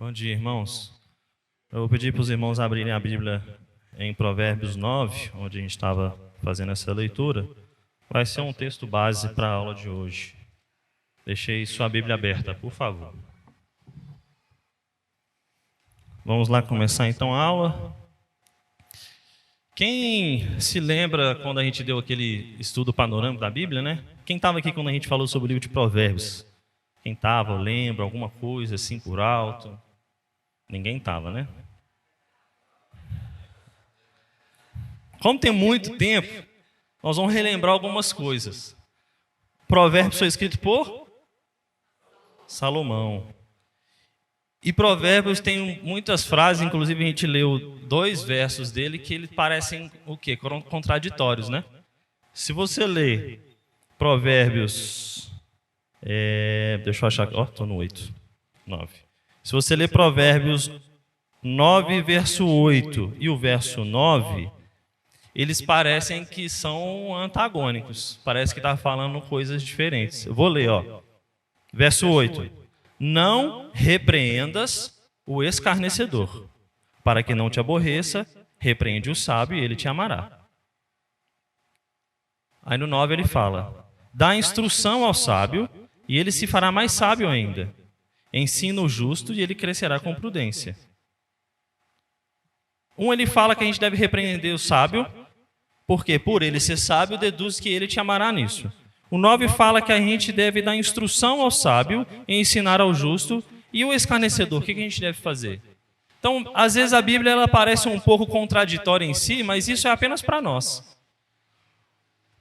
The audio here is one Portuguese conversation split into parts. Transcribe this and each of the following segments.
Bom dia, irmãos. Eu vou pedir para os irmãos abrirem a Bíblia em Provérbios 9, onde a gente estava fazendo essa leitura. Vai ser um texto base para a aula de hoje. Deixei sua Bíblia aberta, por favor. Vamos lá começar então a aula. Quem se lembra quando a gente deu aquele estudo panorâmico da Bíblia, né? Quem estava aqui quando a gente falou sobre o livro de Provérbios? Quem estava, lembra alguma coisa assim por alto? Ninguém estava, né? Como tem muito tempo, nós vamos relembrar algumas coisas. Provérbios foi escrito por Salomão. E Provérbios tem muitas frases, inclusive a gente leu 2 versos dele que eles parecem o quê? Contraditórios, né? Se você ler Provérbios, deixa eu achar aqui, estou no 8, 9. Se você ler Provérbios 9, verso 8 e o verso 9, eles parecem que são antagônicos. Parece que está falando coisas diferentes. Eu vou ler, ó. Verso 8. Não repreendas o escarnecedor, para que não te aborreça, repreende o sábio e ele te amará. Aí no 9 ele fala, dá instrução ao sábio e ele se fará mais sábio ainda. Ensina o justo e ele crescerá com prudência. Ele fala que a gente deve repreender o sábio, porque por ele ser sábio, deduz que ele te amará nisso. O 9 fala que a gente deve dar instrução ao sábio e ensinar ao justo. E o escarnecedor, o que a gente deve fazer? Então, às vezes a Bíblia ela parece um pouco contraditória em si, mas isso é apenas para nós.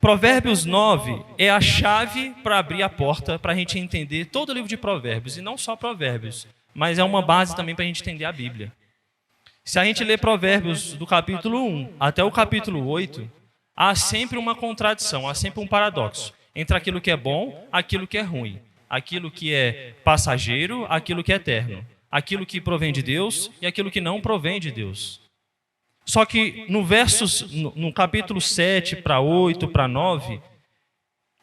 Provérbios 9 é a chave para abrir a porta para a gente entender todo o livro de Provérbios. E não só Provérbios, mas é uma base também para a gente entender a Bíblia. Se a gente ler Provérbios do capítulo 1 até o capítulo 8, há sempre uma contradição, há sempre um paradoxo entre aquilo que é bom, aquilo que é ruim, aquilo que é passageiro, aquilo que é eterno, aquilo que provém de Deus e aquilo que não provém de Deus. Só que no capítulo 7 para 8, para 9,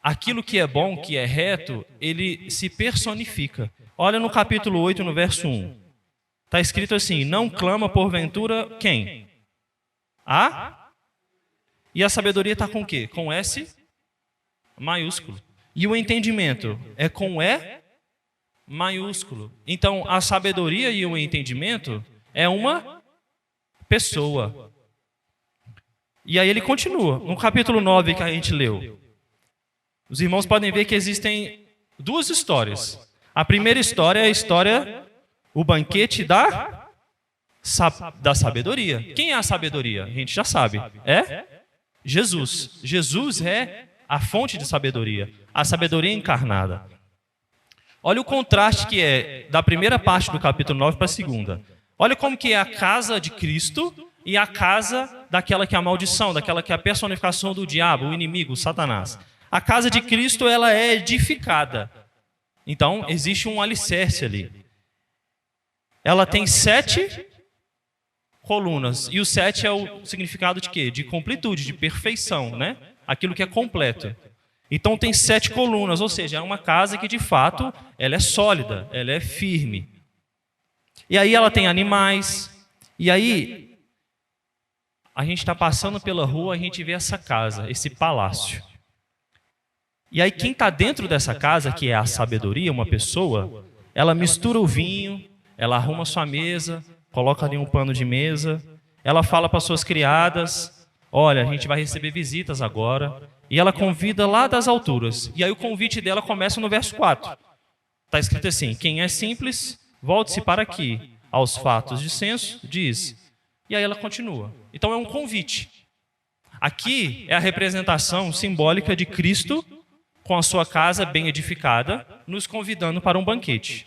aquilo que é bom, que é reto, ele se personifica. Olha no capítulo 8, no verso 1. Está escrito assim, não clama porventura quem? E a sabedoria está com o quê? Com S maiúsculo. E o entendimento é com E maiúsculo. Então, a sabedoria e o entendimento é uma pessoa. E aí ele continua. No capítulo 9 que a gente leu, os irmãos podem ver que existem 2 histórias. A primeira história é a história, o banquete da sabedoria. Quem é a sabedoria? A gente já sabe. É Jesus. Jesus é a fonte de sabedoria, a sabedoria encarnada. Olha o contraste que é da primeira parte do capítulo 9 para a segunda. Olha como que é a casa de Cristo e a casa daquela que é a maldição, daquela que é a personificação do diabo, o inimigo, o Satanás. A casa de Cristo ela é edificada. Então, existe um alicerce ali. Ela tem 7 colunas. E o 7 é o significado de quê? De completude, de perfeição, né? Aquilo que é completo. Então tem 7 colunas, ou seja, é uma casa que de fato ela é sólida, ela é firme. E aí ela tem animais. E aí a gente está passando pela rua, a gente vê essa casa, esse palácio. E aí quem está dentro dessa casa, que é a sabedoria, uma pessoa, ela mistura o vinho, ela arruma sua mesa, coloca ali um pano de mesa, ela fala para suas criadas, olha, a gente vai receber visitas agora. E ela convida lá das alturas. E aí o convite dela começa no verso 4. Está escrito assim, quem é simples, volte-se para aqui. Aos fatos de senso, diz. E aí ela continua. Então é um convite. Aqui é a representação simbólica de Cristo com a sua casa bem edificada, nos convidando para um banquete.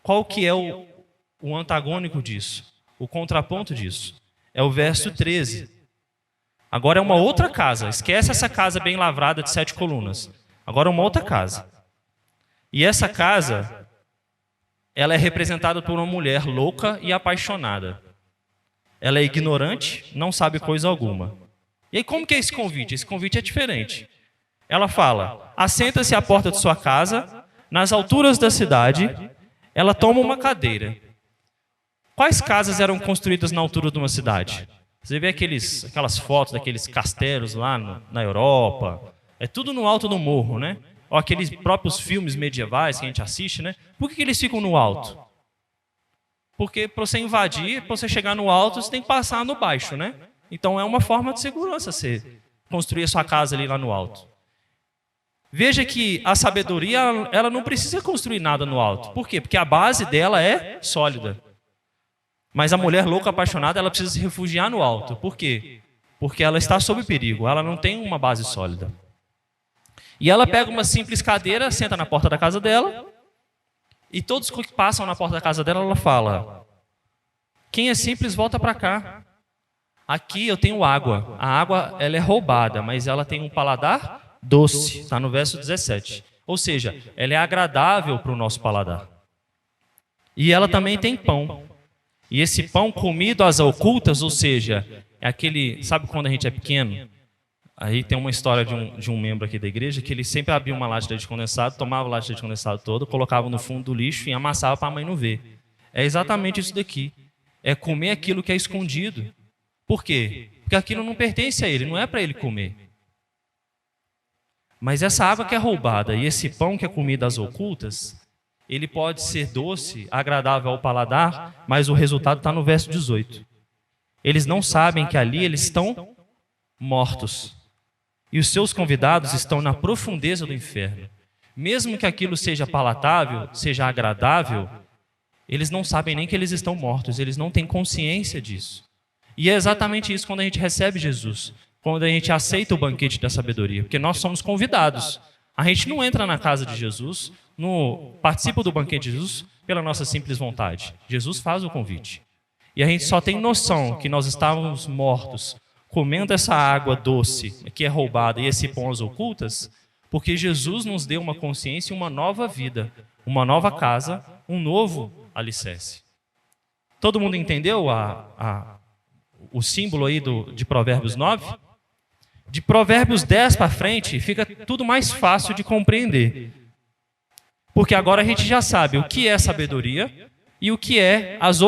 Qual que é o antagônico disso? O contraponto disso? É o verso 13. Agora é uma outra casa. Esquece essa casa bem lavrada de 7 colunas. Agora é uma outra casa. E essa casa, ela é representada por uma mulher louca e apaixonada. Ela é ignorante, não sabe coisa alguma. E aí como que é esse convite? Esse convite é diferente. Ela fala, assenta-se à porta de sua casa, nas alturas da cidade, ela toma uma cadeira. Quais casas eram construídas na altura de uma cidade? Você vê aquelas fotos daqueles castelos lá na Europa, é tudo no alto do morro, né? Ou aqueles próprios filmes medievais que a gente assiste, né? Por que eles ficam no alto? Porque para você invadir, para você chegar no alto, você tem que passar no baixo, né? Então é uma forma de segurança você construir a sua casa ali lá no alto. Veja que a sabedoria, ela não precisa construir nada no alto. Por quê? Porque a base dela é sólida. Mas a mulher louca apaixonada, ela precisa se refugiar no alto. Por quê? Porque ela está sob perigo, ela não tem uma base sólida. E ela pega uma simples cadeira, senta na porta da casa dela, e todos que passam na porta da casa dela, ela fala: quem é simples, volta para cá. Aqui eu tenho água. A água, ela é roubada, mas ela tem um paladar doce. Está no verso 17. Ou seja, ela é agradável para o nosso paladar. E ela também tem pão. E esse pão comido às ocultas, ou seja, é aquele... Sabe quando a gente é pequeno? Aí tem uma história de um membro aqui da igreja que ele sempre abria uma lata de leite condensado, tomava a lata de leite condensado toda, colocava no fundo do lixo e amassava para a mãe não ver. É exatamente isso daqui. É comer aquilo que é escondido. Por quê? Porque aquilo não pertence a ele, não é para ele comer. Mas essa água que é roubada e esse pão que é comido às ocultas, ele pode ser doce, agradável ao paladar, mas o resultado está no verso 18. Eles não sabem que ali eles estão mortos. E os seus convidados estão na profundeza do inferno. Mesmo que aquilo seja palatável, seja agradável, eles não sabem nem que eles estão mortos, eles não têm consciência disso. E é exatamente isso quando a gente recebe Jesus, quando a gente aceita o banquete da sabedoria, porque nós somos convidados. A gente não entra na casa de Jesus, participa do banquete de Jesus pela nossa simples vontade. Jesus faz o convite. E a gente só tem noção que nós estávamos mortos, comendo essa água doce que é roubada e esse pão às ocultas, porque Jesus nos deu uma consciência e uma nova vida, uma nova casa, um novo alicerce. Todo mundo entendeu o símbolo aí de Provérbios 9? De Provérbios 10 para frente, fica tudo mais fácil de compreender. Porque agora a gente já sabe o que é sabedoria e o que é os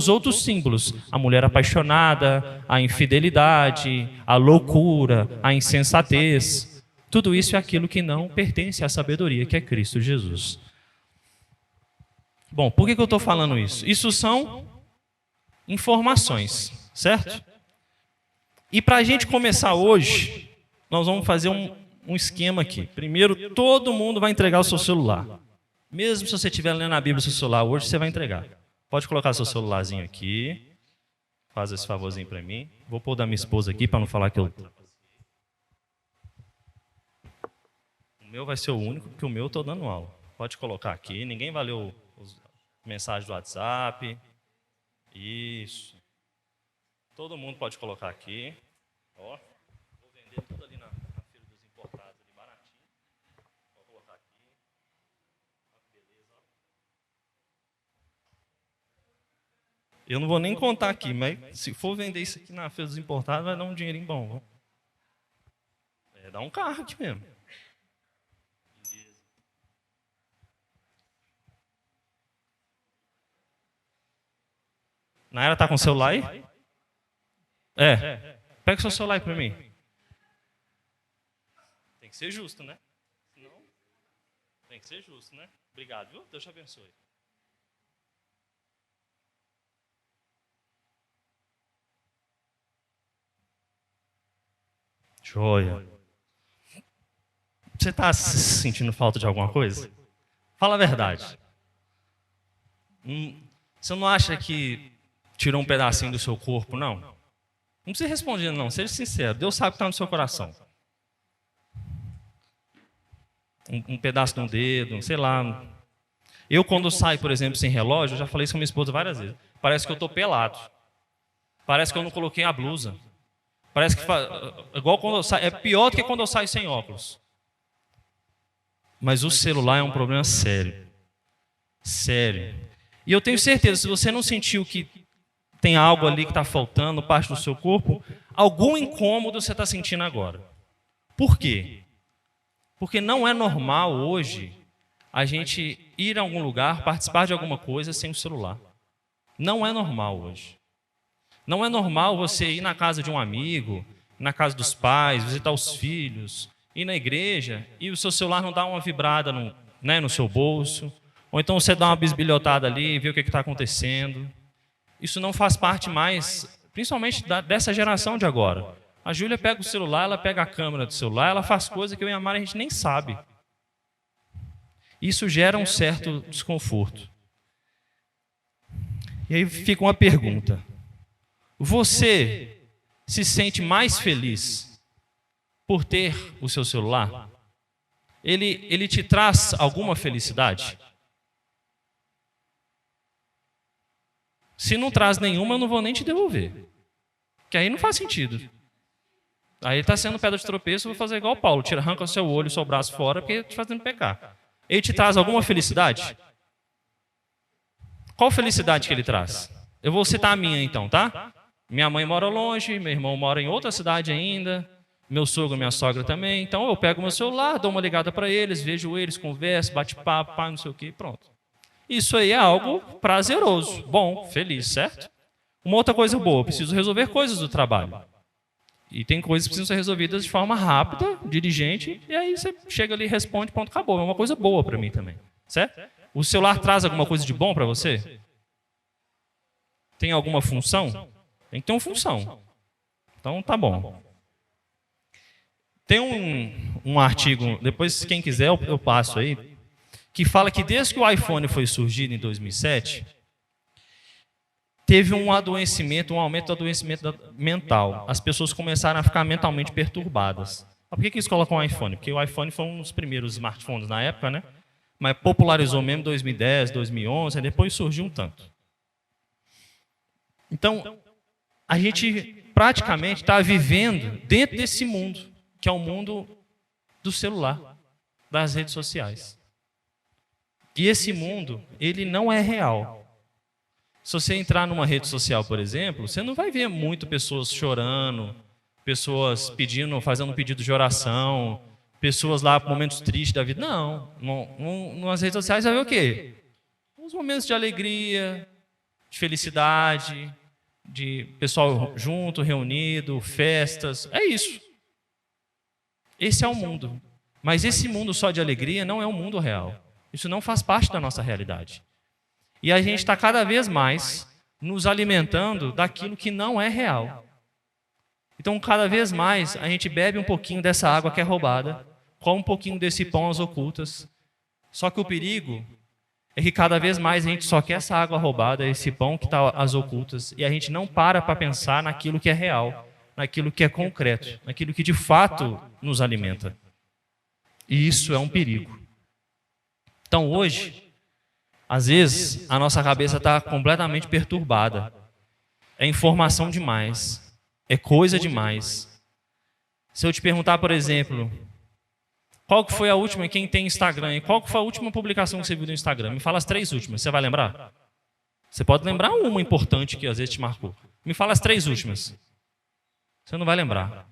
outros símbolos. A mulher apaixonada, a infidelidade, a loucura, a insensatez. Tudo isso é aquilo que não pertence à sabedoria, que é Cristo Jesus. Bom, por que eu estou falando isso? Isso são informações, certo? E para a gente começar hoje, nós vamos fazer um esquema aqui. Primeiro, todo mundo vai entregar o seu celular. Mesmo se você estiver lendo a Bíblia no seu celular hoje, você vai entregar. Pode colocar seu celularzinho aqui. Faz esse favorzinho para mim. Vou pôr da minha esposa aqui para não falar que eu... O meu vai ser o único, porque o meu eu estou dando aula. Pode colocar aqui. Ninguém vai ler as mensagens do WhatsApp. Isso. Todo mundo pode colocar aqui. Ó, vou vender tudo ali na feira dos importados, ali baratinho. Vou colocar aqui. Ó, que beleza, ó. Eu não vou nem contar aqui, mas se for vender isso aqui na feira dos importados, vai dar um dinheirinho bom. Dá um carro aqui mesmo. Beleza. Naira tá com o celular aí? Pega o seu celular aí para mim. Tem que ser justo, né? Não. Tem que ser justo, né? Obrigado, viu? Deus te abençoe. Joia. Você está sentindo falta de alguma coisa? Fala a verdade. Você não acha que tirou um pedacinho do seu corpo, não? Não precisa responder, não. Seja sincero. Deus sabe o que está no seu coração. Um pedaço de um dedo, sei lá. Eu, quando saio, por exemplo, sem relógio, eu já falei isso com minha esposa várias vezes. Parece que eu estou pelado. Parece que eu não coloquei a blusa. Parece que... igual quando eu saio... É pior do que quando eu saio sem óculos. Mas o celular é um problema sério. Sério. E eu tenho certeza, se você não sentiu que tem algo ali que está faltando, parte do seu corpo, algum incômodo você está sentindo agora. Por quê? Porque não é normal hoje a gente ir a algum lugar, participar de alguma coisa sem o celular. Não é normal hoje. Não é normal você ir na casa de um amigo, na casa dos pais, visitar os filhos, ir na igreja e o seu celular não dá uma vibrada no seu bolso, ou então você dá uma bisbilhotada ali e vê o que está acontecendo. Isso não faz parte mais, principalmente dessa geração de agora. A Júlia pega o celular, ela pega a câmera do celular, ela faz coisa que eu e a Mari a gente nem sabe. Isso gera um certo desconforto. E aí fica uma pergunta. Você se sente mais feliz por ter o seu celular? Ele te traz alguma felicidade? Se não traz nenhuma, eu não vou nem te devolver. Porque aí não faz sentido. Aí está sendo pedra de tropeço, eu vou fazer igual o Paulo. Arranca o seu olho, o seu braço fora, porque está fazendo pecar. Ele te traz alguma felicidade? Qual felicidade que ele traz? Eu vou citar a minha então, tá? Minha mãe mora longe, meu irmão mora em outra cidade ainda, meu sogro e minha sogra também. Então eu pego meu celular, dou uma ligada para eles, vejo eles, converso, bate papo, não sei o quê, pronto. Isso aí é algo prazeroso, bom, feliz, certo? Uma outra coisa boa, eu preciso resolver coisas do trabalho. E tem coisas que precisam ser resolvidas de forma rápida, diligente, e aí você chega ali e responde, ponto, acabou. É uma coisa boa para mim também, certo? O celular traz alguma coisa de bom para você? Tem alguma função? Tem que ter uma função. Então, tá bom. Tem um artigo, depois quem quiser eu passo aí, que fala que desde que o iPhone foi surgido em 2007, teve um adoecimento, um aumento do adoecimento mental. As pessoas começaram a ficar mentalmente perturbadas. Por que eles colocam o iPhone? Porque o iPhone foi um dos primeiros smartphones na época, né? Mas popularizou mesmo em 2010, 2011, e depois surgiu um tanto. Então, a gente praticamente está vivendo dentro desse mundo, que é o mundo do celular, das redes sociais. E esse mundo, ele não é real. Se você entrar numa rede social, por exemplo, você não vai ver muito pessoas chorando, pessoas fazendo um pedido de oração, pessoas lá por momentos tristes da vida. Não. Nas redes sociais vai ver o quê? Uns momentos de alegria, de felicidade, de pessoal junto, reunido, festas. É isso. Esse é o mundo. Mas esse mundo só de alegria não é o mundo real. Isso não faz parte da nossa realidade. E a gente está cada vez mais nos alimentando daquilo que não é real. Então, cada vez mais, a gente bebe um pouquinho dessa água que é roubada, come um pouquinho desse pão às ocultas. Só que o perigo é que cada vez mais a gente só quer essa água roubada, esse pão que está às ocultas, e a gente não para pensar naquilo que é real, naquilo que é concreto, naquilo que de fato nos alimenta. E isso é um perigo. Então, hoje, às vezes, a nossa cabeça está completamente perturbada. É informação demais. É coisa demais. Se eu te perguntar, por exemplo, qual que foi a última, quem tem Instagram, e qual que foi a última publicação que você viu no Instagram? Me fala as 3 últimas, você vai lembrar? Você pode lembrar uma importante que às vezes te marcou. Me fala as 3 últimas. Você não vai lembrar.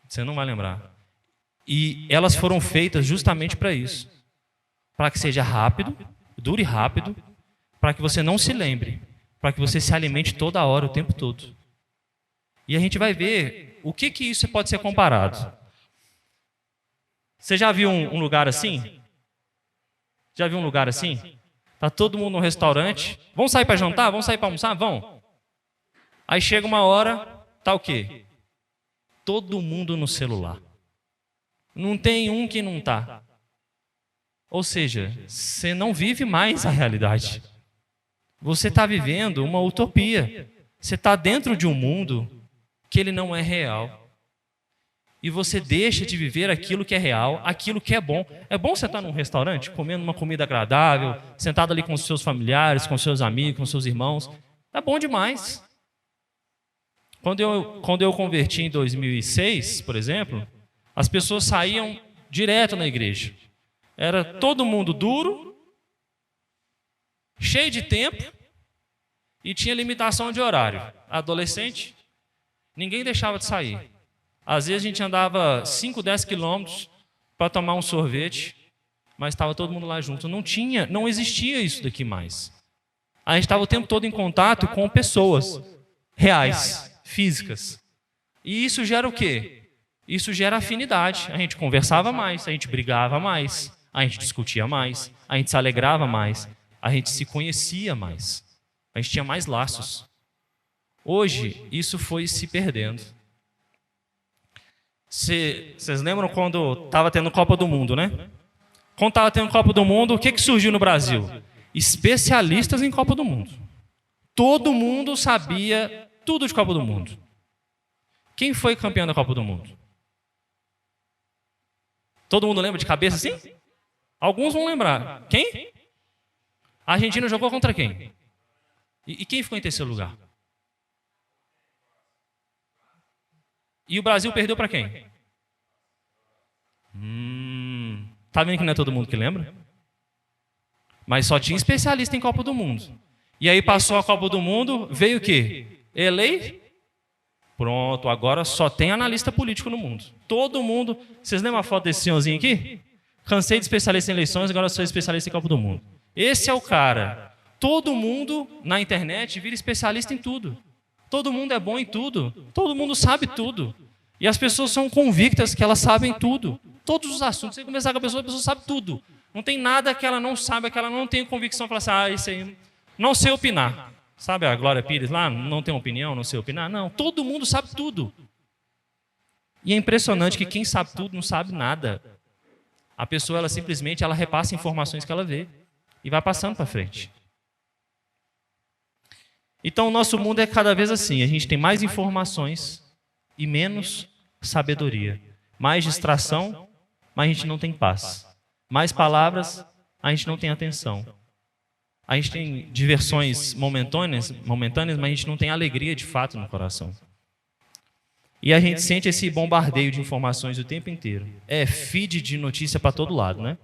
Você não vai lembrar. E elas foram feitas justamente para isso. Para que seja rápido, dure rápido, para que você não se lembre, para que você se alimente toda hora, o tempo todo. E a gente vai ver o que isso pode ser comparado. Você já viu um lugar assim? Já viu um lugar assim? Tá todo mundo no restaurante. Vamos sair para jantar? Vamos sair para almoçar? Vão. Aí chega uma hora, tá o quê? Todo mundo no celular. Não tem um que não tá. Ou seja, você não vive mais a realidade. Você está vivendo uma utopia. Você está dentro de um mundo que ele não é real. E você deixa de viver aquilo que é real, aquilo que é bom. É bom você estar num restaurante, comendo uma comida agradável, sentado ali com os seus familiares, com os seus amigos, com os seus irmãos. É bom demais. Quando eu converti em 2006, por exemplo, as pessoas saíam direto na igreja. Era todo mundo duro, cheio de tempo e tinha limitação de horário. Adolescente, ninguém deixava de sair. Às vezes a gente andava 5, 10 quilômetros para tomar um sorvete, mas estava todo mundo lá junto. Não existia isso daqui mais. A gente estava o tempo todo em contato com pessoas reais, físicas. E isso gera o quê? Isso gera afinidade. A gente conversava mais, a gente brigava mais, a gente discutia mais, a gente se alegrava mais, a gente se conhecia mais, a gente tinha mais laços. Hoje, isso foi se perdendo. Vocês lembram quando estava tendo Copa do Mundo, né? Quando estava tendo Copa do Mundo, o que surgiu no Brasil? Especialistas em Copa do Mundo. Todo mundo sabia tudo de Copa do Mundo. Quem foi campeão da Copa do Mundo? Todo mundo lembra de cabeça assim? Alguns vão lembrar. Quem? A Argentina jogou contra quem? E quem ficou em terceiro lugar? E o Brasil perdeu para quem? Tá vendo que não é todo mundo que lembra? Mas só tinha especialista em Copa do Mundo. E aí passou a Copa do Mundo, veio o quê? Pronto, agora só tem analista político no mundo. Todo mundo... Vocês lembram a foto desse senhorzinho aqui? Cansei de especialista em eleições, agora sou especialista em Copa do Mundo. Esse é o cara. Todo mundo na internet vira especialista em tudo. Todo mundo é bom em tudo. Todo mundo sabe tudo. E as pessoas são convictas que elas sabem tudo. Todos os assuntos. Você conversar com a pessoa sabe tudo. Não tem nada que ela não saiba, que ela não tenha convicção. Falar assim, isso aí, não sei opinar. Sabe a Glória Pires lá? Não tem opinião, não sei opinar. Não, todo mundo sabe tudo. E é impressionante que quem sabe tudo não sabe nada. A pessoa, ela simplesmente repassa informações que ela vê. E vai passando para frente. Então, o nosso mundo é cada vez assim. A gente tem mais informações e menos sabedoria. Mais distração, mas a gente não tem paz. Mais palavras, a gente não tem atenção. A gente tem diversões momentâneas, mas a gente não tem alegria de fato no coração. E a gente sente esse bombardeio de informações o tempo inteiro. É feed de notícia para todo lado, né?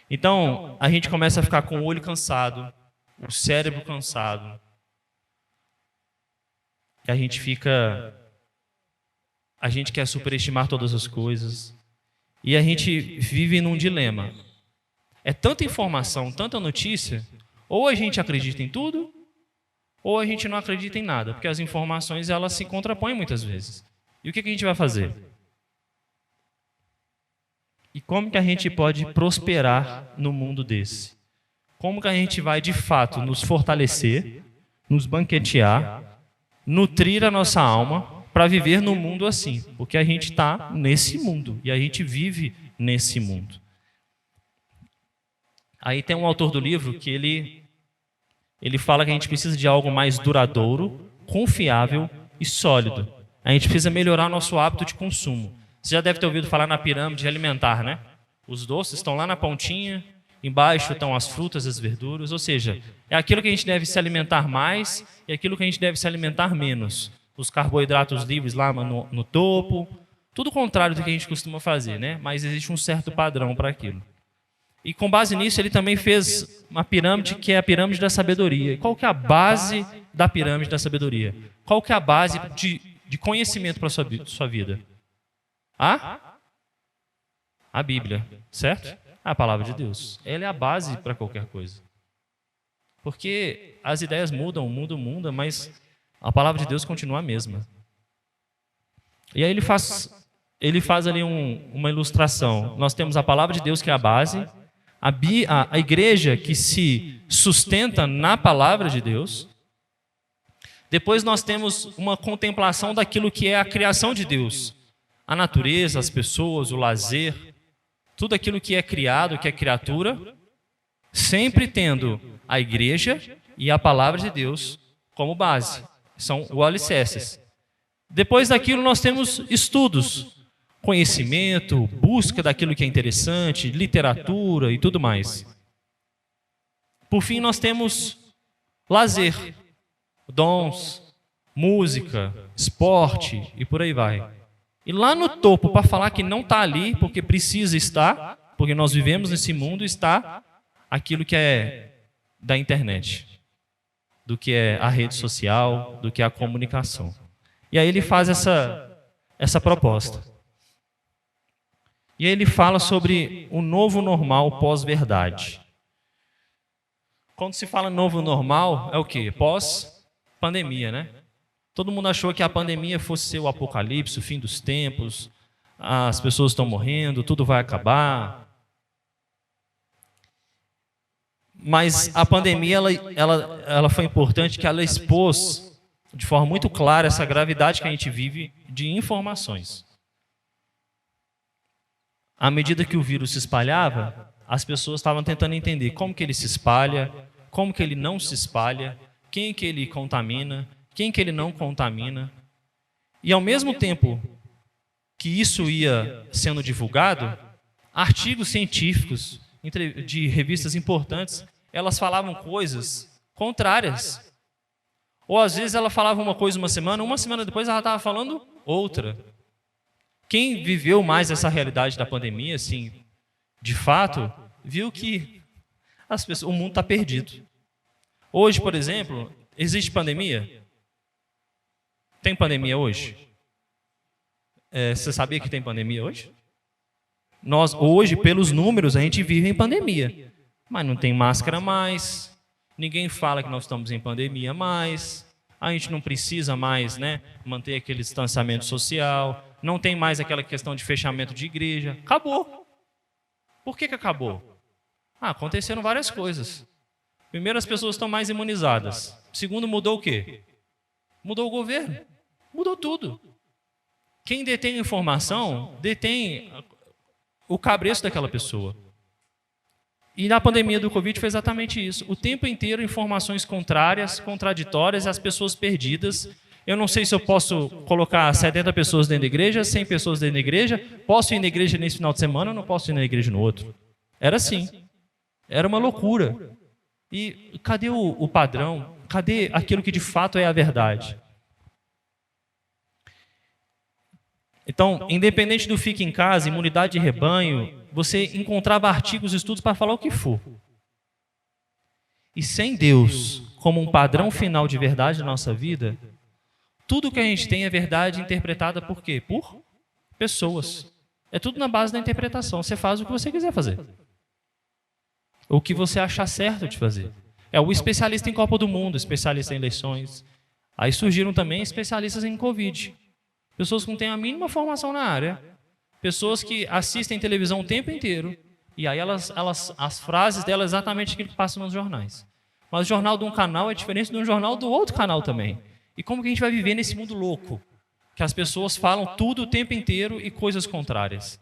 Então, a gente começa a ficar com o olho cansado, o cérebro cansado. E a gente quer superestimar todas as coisas. E a gente vive num dilema. É tanta informação, tanta notícia, ou a gente acredita em tudo, ou a gente não acredita em nada, porque as informações elas se contrapõem muitas vezes. E o que a gente vai fazer? E como que a gente pode prosperar no mundo desse? Como que a gente vai, de fato, nos fortalecer, nos banquetear, nutrir a nossa alma para viver num mundo assim? Porque a gente está nesse mundo e a gente vive nesse mundo. Aí tem um autor do livro que ele fala que a gente precisa de algo mais duradouro, confiável e sólido. A gente precisa melhorar nosso hábito de consumo. Você já deve ter ouvido falar na pirâmide alimentar, né? Os doces estão lá na pontinha, embaixo estão as frutas, as verduras, ou seja, é aquilo que a gente deve se alimentar mais e aquilo que a gente deve se alimentar menos. Os carboidratos livres lá no topo, tudo o contrário do que a gente costuma fazer, né? Mas existe um certo padrão para aquilo. E com base nisso, ele também fez uma pirâmide que é a pirâmide da sabedoria. E qual que é a base da pirâmide da sabedoria? Qual que é a base de conhecimento para a sua vida? A Bíblia, certo? A palavra de Deus. Ela é a base para qualquer coisa. Porque as ideias mudam, o mundo muda, mas a palavra de Deus continua a mesma. E aí ele faz ali uma ilustração. Nós temos a palavra de Deus, que é a base, a igreja que se sustenta na palavra de Deus. Depois nós temos uma contemplação daquilo que é a criação de Deus. A natureza, as pessoas, o lazer, tudo aquilo que é criado, que é criatura, sempre tendo a igreja e a palavra de Deus como base. São os alicerces. Depois daquilo nós temos estudos, conhecimento, busca daquilo que é interessante, literatura e tudo mais. Por fim, nós temos lazer, dons, música, esporte e por aí vai. E lá no topo, para falar que não está ali, porque precisa estar, porque nós vivemos nesse mundo, está aquilo que é da internet, do que é a rede social, do que é a comunicação. E aí ele faz essa proposta. E aí ele fala sobre o novo normal pós-verdade. Quando se fala novo normal, é o quê? Pós-pandemia, né? Todo mundo achou que a pandemia fosse ser o apocalipse, o fim dos tempos, as pessoas estão morrendo, tudo vai acabar. Mas a pandemia ela foi importante que ela expôs de forma muito clara essa gravidade que a gente vive de informações. À medida que o vírus se espalhava, as pessoas estavam tentando entender como que ele se espalha, como que ele não se espalha, quem que ele contamina, quem que ele não contamina. E ao mesmo tempo que isso ia sendo divulgado, artigos científicos de revistas importantes, elas falavam coisas contrárias. Ou às vezes ela falava uma coisa uma semana depois ela estava falando outra. Quem viveu mais essa realidade da pandemia, assim, de fato, viu que o mundo está perdido. Hoje, por exemplo, existe pandemia? Tem pandemia hoje? Você sabia que tem pandemia hoje? Nós, hoje, pelos números, a gente vive em pandemia. Mas não tem máscara mais, ninguém fala que nós estamos em pandemia mais, a gente não precisa mais, né, manter aquele distanciamento social, não tem mais aquela questão de fechamento de igreja. Acabou. Por que acabou? Aconteceram várias coisas. Primeiro, as pessoas estão mais imunizadas. Segundo, mudou o quê? Mudou o governo. Mudou tudo. Quem detém a informação, detém o cabresto daquela pessoa. E na pandemia do Covid foi exatamente isso. O tempo inteiro informações contrárias, contraditórias, as pessoas perdidas. Eu não sei se eu posso colocar 70 pessoas dentro da igreja, 100 pessoas dentro da igreja. Posso ir na igreja nesse final de semana ou não posso ir na igreja no outro? Era assim. Era uma loucura. E cadê o padrão? Cadê aquilo que de fato é a verdade? Então, independente do fique em casa, imunidade de rebanho, você encontrava artigos, estudos para falar o que for. E sem Deus como um padrão final de verdade na nossa vida, tudo que a gente tem é verdade interpretada por quê? Por pessoas. É tudo na base da interpretação. Você faz o que você quiser fazer. O que você achar certo de fazer. É o especialista em Copa do Mundo, especialista em eleições. Aí surgiram também especialistas em Covid. Pessoas que não têm a mínima formação na área. Pessoas que assistem televisão o tempo inteiro. E aí as frases delas é exatamente aquilo que passa nos jornais. Mas o jornal de um canal é diferente de um jornal do outro canal também. E como que a gente vai viver nesse mundo louco? Que as pessoas falam tudo o tempo inteiro e coisas contrárias.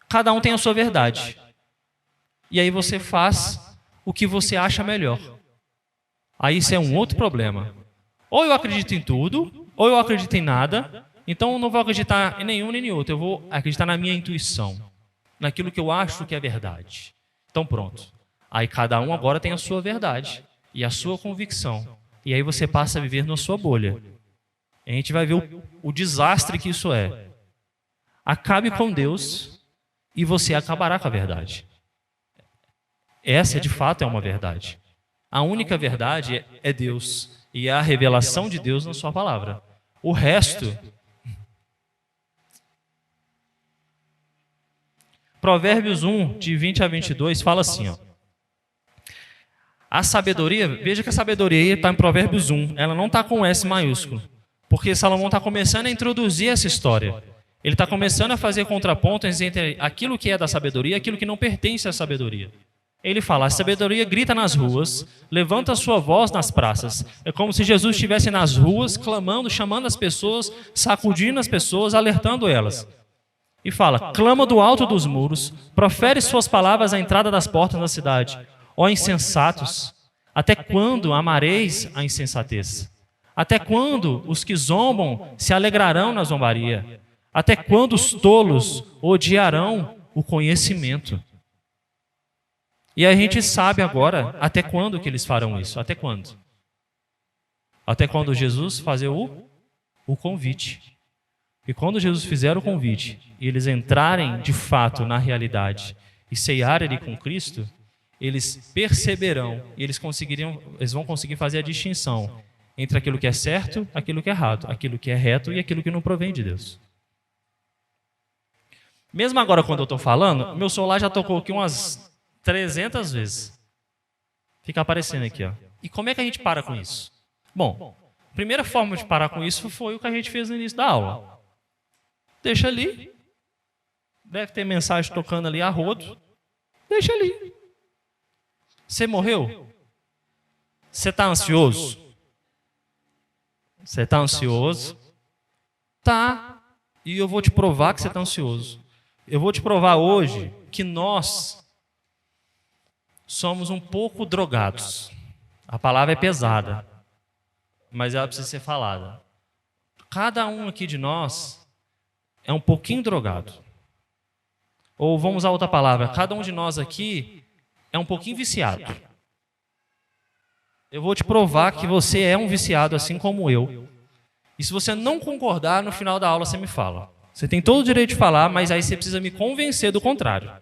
Cada um tem a sua verdade. E aí você faz o que você acha melhor. Aí isso é um outro problema. Ou eu acredito em tudo, ou eu acredito em nada. Então eu não vou acreditar em nenhum nem em outro. Eu vou acreditar na minha intuição. Naquilo que eu acho que é verdade. Então pronto. Aí cada um agora tem a sua verdade. E a sua convicção. E aí você passa a viver na sua bolha. E a gente vai ver o desastre que isso é. Acabe com Deus e você acabará com a verdade. Essa, de fato, é uma verdade. A única verdade é Deus. E é a revelação de Deus na sua palavra. O resto... Provérbios 1, de 20 a 22, fala assim, ó. A sabedoria, veja que a sabedoria está em Provérbios 1, ela não está com S maiúsculo, porque Salomão está começando a introduzir essa história. Ele está começando a fazer contrapontos entre aquilo que é da sabedoria e aquilo que não pertence à sabedoria. Ele fala, a sabedoria grita nas ruas, levanta a sua voz nas praças. É como se Jesus estivesse nas ruas, clamando, chamando as pessoas, sacudindo as pessoas, alertando elas. E fala, clama do alto dos muros, profere suas palavras à entrada das portas da cidade. Ó insensatos, até quando amareis a insensatez? Até quando os que zombam se alegrarão na zombaria? Até quando os tolos odiarão o conhecimento? E a gente sabe agora até quando que eles farão isso. Até quando? Até quando Jesus fazer o convite. E quando Jesus fizer o convite e eles entrarem de fato na realidade e ceiarem ali com Cristo, eles perceberão e eles vão conseguir fazer a distinção entre aquilo que é certo, aquilo que é errado, aquilo que é reto e aquilo que não provém de Deus. Mesmo agora, quando eu estou falando, meu celular já tocou aqui umas 300 vezes. Fica aparecendo aqui, ó. E como é que a gente para com isso? Bom, a primeira forma de parar com isso foi o que a gente fez no início da aula. Deixa ali. Deve ter mensagem tocando ali a rodo. Deixa ali. Você morreu? Você está ansioso? Você está ansioso? Tá. E eu vou te provar que você está ansioso. Eu vou te provar hoje que nós somos um pouco drogados. A palavra é pesada, mas ela precisa ser falada. Cada um aqui de nós é um pouquinho drogado. Ou vamos usar outra palavra, cada um de nós aqui é um pouquinho viciado. Eu vou te provar que você é um viciado assim como eu. E se você não concordar, no final da aula você me fala. Você tem todo o direito de falar, mas aí você precisa me convencer do contrário.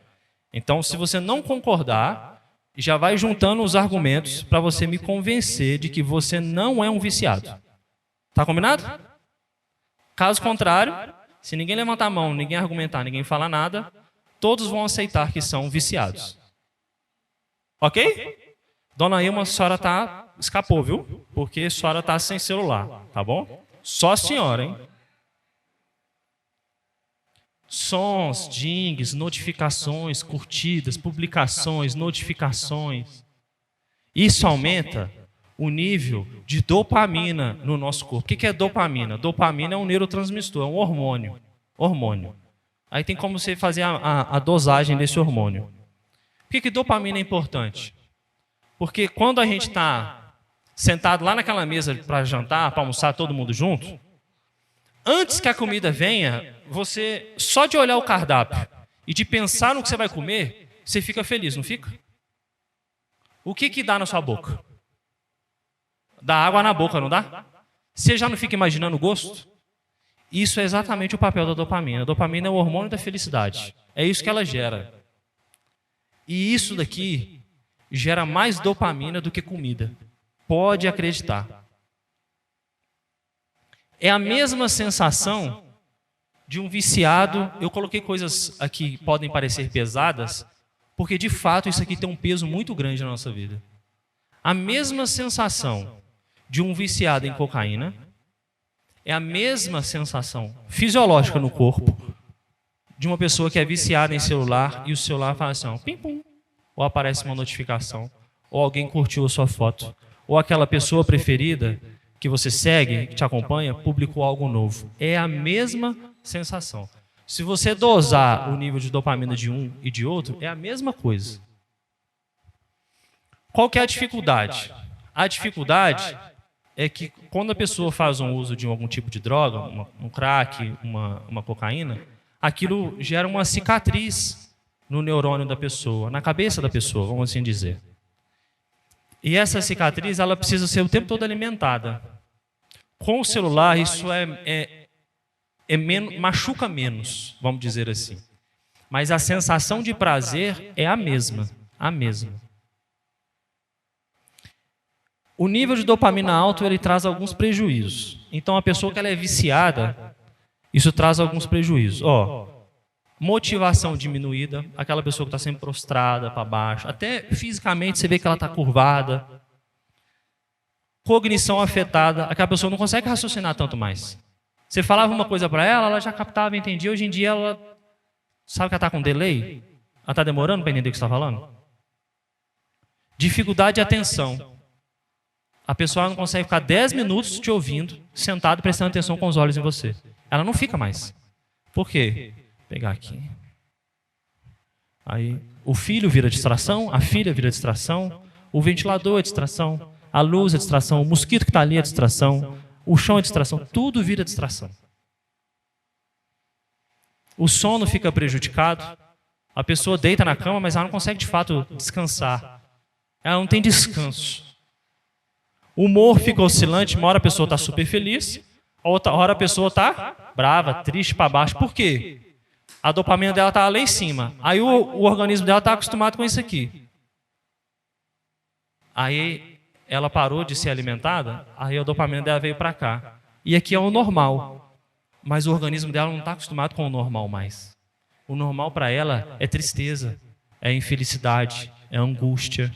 Então, se você não concordar, já vai juntando os argumentos para você me convencer de que você não é um viciado. Tá combinado? Caso contrário, se ninguém levantar a mão, ninguém argumentar, ninguém falar nada, todos vão aceitar que são viciados. Ok? Dona Ilma, a senhora escapou, viu? Porque a senhora está sem celular, tá bom? Só a senhora, hein? Sons, dings, notificações, curtidas, publicações, notificações. Isso aumenta o nível de dopamina no nosso corpo. O que é dopamina? Dopamina é um neurotransmissor, é um hormônio. Aí tem como você fazer a dosagem desse hormônio. Por que dopamina é importante? Porque quando a gente está sentado lá naquela mesa para jantar, para almoçar todo mundo junto, antes que a comida venha, você, só de olhar o cardápio e de pensar no que você vai comer, você fica feliz, não fica? O que dá na sua boca? Dá água na boca, não dá? Você já não fica imaginando o gosto? Isso é exatamente o papel da dopamina. A dopamina é o hormônio da felicidade. É isso que ela gera. E isso daqui gera mais dopamina do que comida. Pode acreditar. É a mesma sensação de um viciado. Eu coloquei coisas aqui que podem parecer pesadas, porque de fato isso aqui tem um peso muito grande na nossa vida. A mesma sensação de um viciado em cocaína é a mesma sensação fisiológica no corpo de uma pessoa que é viciada em celular e o celular faz assim, ó, pim pum, ou aparece uma notificação, ou alguém curtiu a sua foto, ou aquela pessoa preferida que você segue, que te acompanha, publicou algo novo. É a mesma sensação. Se você dosar o nível de dopamina de um e de outro, é a mesma coisa. Qual que é a dificuldade? A dificuldade é que quando a pessoa faz um uso de algum tipo de droga, um crack, uma cocaína, aquilo gera uma cicatriz no neurônio da pessoa, na cabeça da pessoa, vamos assim dizer. E essa cicatriz, ela precisa ser o tempo todo alimentada. Com o celular, isso machuca menos, vamos dizer assim. Mas a sensação de prazer é a mesma. O nível de dopamina alto, ele traz alguns prejuízos. Então, a pessoa que ela é viciada, isso traz alguns prejuízos. Motivação diminuída, aquela pessoa que está sempre prostrada para baixo, até fisicamente você vê que ela está curvada. Cognição afetada, aquela pessoa não consegue raciocinar tanto mais. Você falava uma coisa para ela, ela já captava, entendia. Hoje em dia, ela sabe que ela está com delay? Ela está demorando para entender o que você está falando? Dificuldade de atenção. A pessoa não consegue ficar 10 minutos te ouvindo, sentado, prestando atenção com os olhos em você. Ela não fica mais. Por quê? Vou pegar aqui. Aí, o filho vira distração, a filha vira distração, o ventilador é distração, a luz é distração, o mosquito que está ali é distração, o chão é distração, tudo vira distração. O sono fica prejudicado, a pessoa deita na cama, mas ela não consegue de fato descansar. Ela não tem descanso. O humor fica oscilante, uma hora a pessoa está super feliz, a outra hora a pessoa está brava, triste, para baixo. Por quê? A dopamina dela está lá em cima. Aí o organismo dela está acostumado com isso aqui. Aí ela parou de ser alimentada, aí a dopamina dela veio para cá. E aqui é o normal. Mas o organismo dela não está acostumado com o normal mais. O normal para ela é tristeza, é infelicidade, é angústia.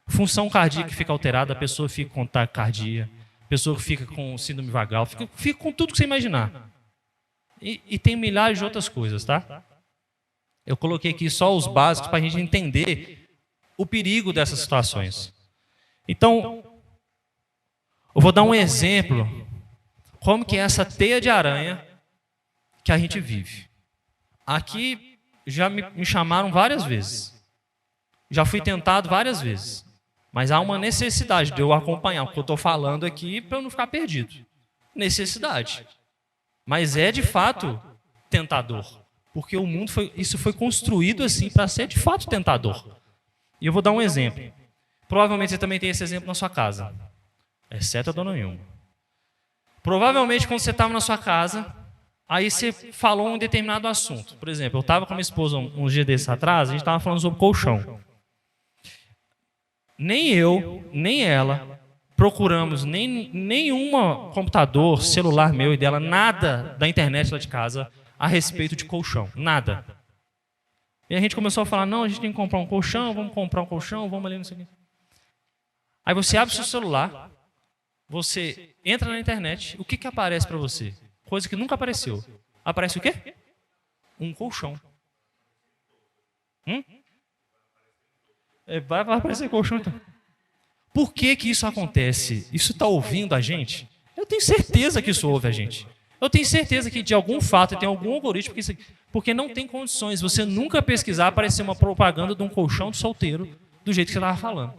Função cardíaca fica alterada, a pessoa fica com taquicardia, a pessoa fica com síndrome vagal, fica com tudo que você imaginar. E tem milhares de outras coisas, tá? Eu coloquei aqui só os básicos para a gente entender o perigo dessas situações. Então, eu vou dar um exemplo como que é essa teia de aranha que a gente vive. Aqui já me chamaram várias vezes. Já fui tentado várias vezes. Mas há uma necessidade de eu acompanhar o que eu estou falando aqui para eu não ficar perdido. Necessidade. Mas é de fato tentador. Porque o mundo isso foi construído assim para ser de fato tentador. E eu vou dar um exemplo. Provavelmente você também tem esse exemplo na sua casa. Exceto a dona Yuma. Provavelmente quando você estava na sua casa, aí você falou um determinado assunto. Por exemplo, eu estava com a minha esposa uns dias desses atrás, a gente estava falando sobre colchão. Nem eu, nem ela, procuramos nenhum computador, celular meu e dela, nada da internet lá de casa a respeito de colchão. Nada. E a gente começou a falar, não, a gente tem que comprar um colchão, vamos ali, não sei o quê. Aí você abre o seu celular, você entra na internet, o que aparece para você? Coisa que nunca apareceu. Aparece o quê? Um colchão. Vai aparecer colchão então. Por que isso acontece? Isso está ouvindo a gente? Eu tenho certeza que isso ouve a gente. Eu tenho certeza que de algum fato tem algum algoritmo porque não tem condições. Você nunca pesquisar aparecer uma propaganda de um colchão de solteiro do jeito que você estava falando.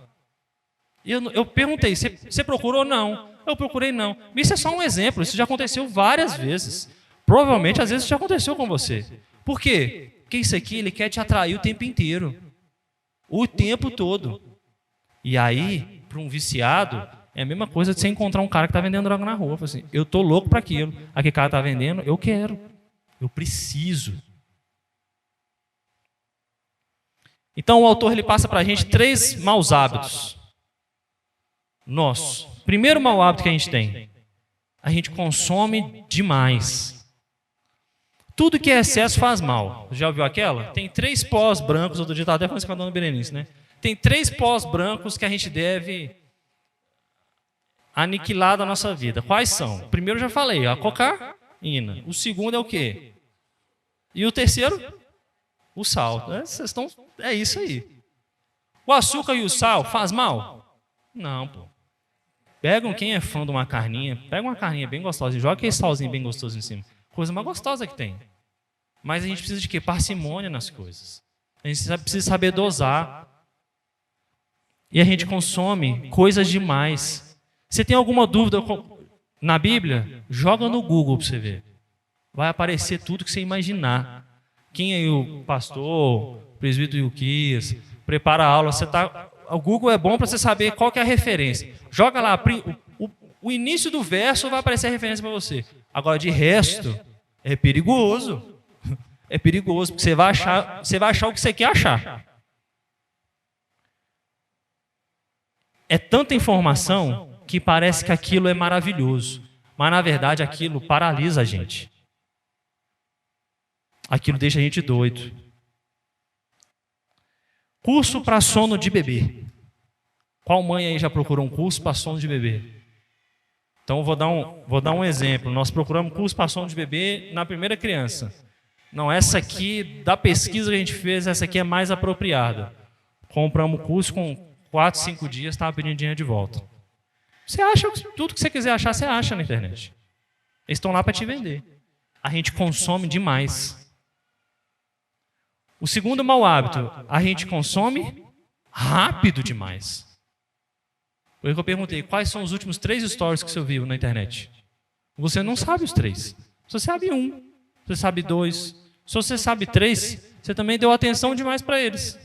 E eu perguntei, você procurou? Não. Eu procurei, não. Isso é só um exemplo, isso já aconteceu várias vezes. Provavelmente, às vezes, já aconteceu com você. Por quê? Porque isso aqui, ele quer te atrair o tempo inteiro. O tempo todo. E aí, para um viciado, é a mesma coisa de você encontrar um cara que está vendendo droga na rua. Assim, eu estou louco para aquilo. Aquele cara está vendendo, eu quero. Eu preciso. Então, o autor ele passa para a gente 3 maus hábitos. Nosso. Primeiro mau hábito que a gente tem. A gente consome demais. Tudo que é excesso faz mal. Já ouviu aquela? Tem 3 pós brancos, outro dia estava até falando com a dona Berenice, né? Tem 3 pós brancos que a gente deve aniquilar da nossa vida. Quais são? O primeiro eu já falei, a cocaína. O segundo é o quê? E o terceiro? O sal. É isso aí. O açúcar e o sal faz mal? Não, pô. Pegam quem é fã de uma carninha, pega uma carninha bem gostosa e joga aquele salzinho bem gostoso em cima. Coisa mais gostosa que tem. Mas a gente precisa de quê? Parcimônia nas coisas. A gente precisa saber dosar. E a gente consome coisas demais. Você tem alguma dúvida na Bíblia? Joga no Google para você ver. Vai aparecer tudo que você imaginar. Quem é o pastor, o presbítero Ilquias, prepara a aula. O Google é bom para você saber qual que é a referência. Joga lá, o início do verso vai aparecer a referência para você. Agora, de resto, é perigoso. É perigoso, porque você vai achar o que você quer achar. É tanta informação que parece que aquilo é maravilhoso. Mas, na verdade, aquilo paralisa a gente. Aquilo deixa a gente doido. Curso para sono de bebê. Qual mãe aí já procurou um curso para sono de bebê? Então, eu vou dar um exemplo. Nós procuramos curso para sono de bebê na primeira criança. Não, essa aqui, da pesquisa que a gente fez, essa aqui é mais apropriada. Compramos o curso com 4, 5 dias, estava pedindo dinheiro de volta. Você acha tudo que você quiser achar, você acha na internet. Eles estão lá para te vender. A gente consome demais. O segundo mau hábito, a gente consome rápido demais. Foi o que eu perguntei, quais são os últimos 3 stories que você viu na internet? Você não sabe os 3. Você sabe 1, você sabe 2. Se você sabe 3, você também deu atenção demais para eles.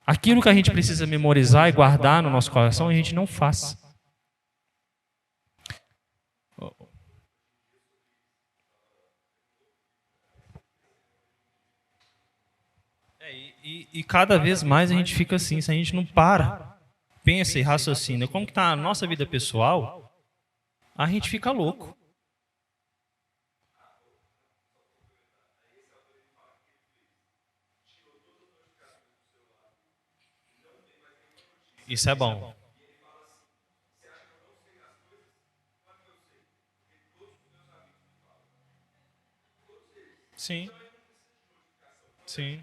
Aquilo que a gente precisa memorizar e guardar no nosso coração, a gente não faz. E cada vez mais a gente fica assim, se a gente não para, pensa e raciocina como que está a nossa vida pessoal, a gente fica louco. Isso é bom. Sim. Sim.